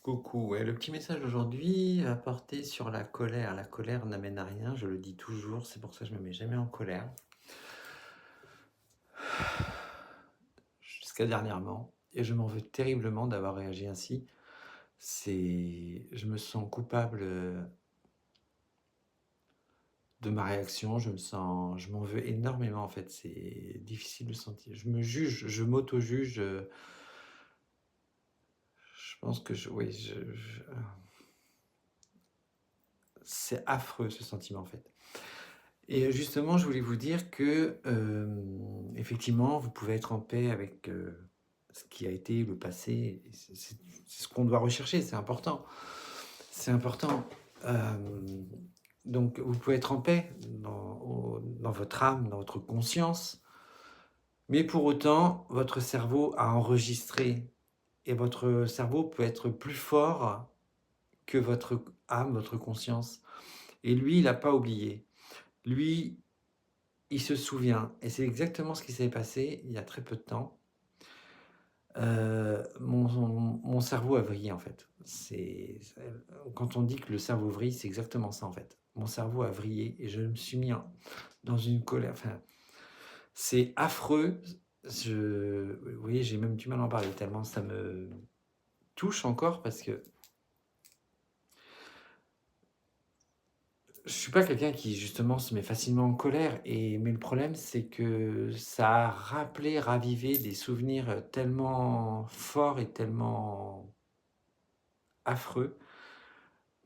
Coucou, ouais, le petit message d'aujourd'hui va porter sur la colère. La colère n'amène à rien, je le dis toujours, c'est pour ça que je me mets jamais en colère. Jusqu'à dernièrement, et je m'en veux terriblement d'avoir réagi ainsi. Je me sens coupable de ma réaction, je m'en veux énormément en fait. C'est difficile de sentir. Je me juge, je m'auto-juge. Je pense que oui, c'est affreux ce sentiment en fait. Et justement, je voulais vous dire que, effectivement, vous pouvez être en paix avec, ce qui a été le passé. Et c'est ce qu'on doit rechercher, c'est important. C'est important. Hem, donc vous pouvez être en paix dans votre âme, dans votre conscience, mais pour autant, votre cerveau a enregistré et votre cerveau peut être plus fort que votre âme, votre conscience, et lui, il n'a pas oublié. Lui, il se souvient, et c'est exactement ce qui s'est passé il y a très peu de temps. Mon cerveau a vrillé, en fait. Quand on dit que le cerveau vrille, c'est exactement ça, en fait. Mon cerveau a vrillé et je me suis mis dans une colère, enfin, c'est affreux. Vous voyez, j'ai même du mal à en parler tellement ça me touche encore parce que je suis pas quelqu'un qui justement se met facilement en colère, mais le problème c'est que ça a rappelé, ravivé des souvenirs, tellement forts et tellement affreux,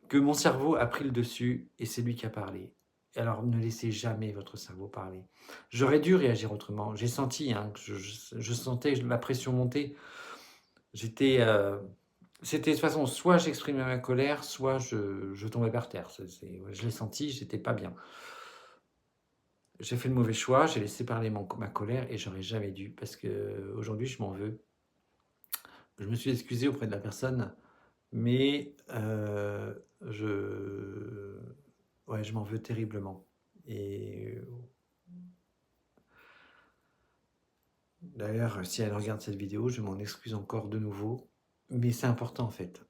que mon cerveau a pris le dessus et c'est lui qui a parlé. Et alors ne laissez jamais votre cerveau parler. J'aurais dû réagir autrement. J'ai senti, hein, que je sentais la pression monter. J'étais, c'était de toute façon soit j'exprimais ma colère, soit je tombais par terre. Ouais, je l'ai senti, j'étais pas bien. J'ai fait le mauvais choix, j'ai laissé parler ma colère et j'aurais jamais dû parce qu'aujourd'hui je m'en veux. Je me suis excusé auprès de la personne, mais ouais, je m'en veux terriblement. Et d'ailleurs, si elle regarde cette vidéo, je m'en excuse encore de nouveau, mais c'est important en fait.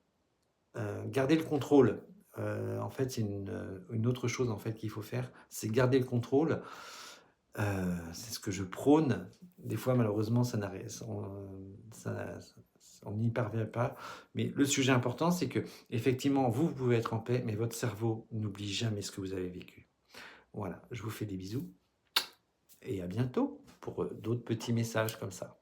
Garder le contrôle, en fait, c'est une autre chose en fait qu'il faut faire, c'est garder le contrôle. C'est ce que je prône. Des fois, malheureusement, on n'y parvient pas. Mais le sujet important, c'est que effectivement, vous pouvez être en paix, mais votre cerveau n'oublie jamais ce que vous avez vécu. Voilà, je vous fais des bisous et à bientôt pour d'autres petits messages comme ça.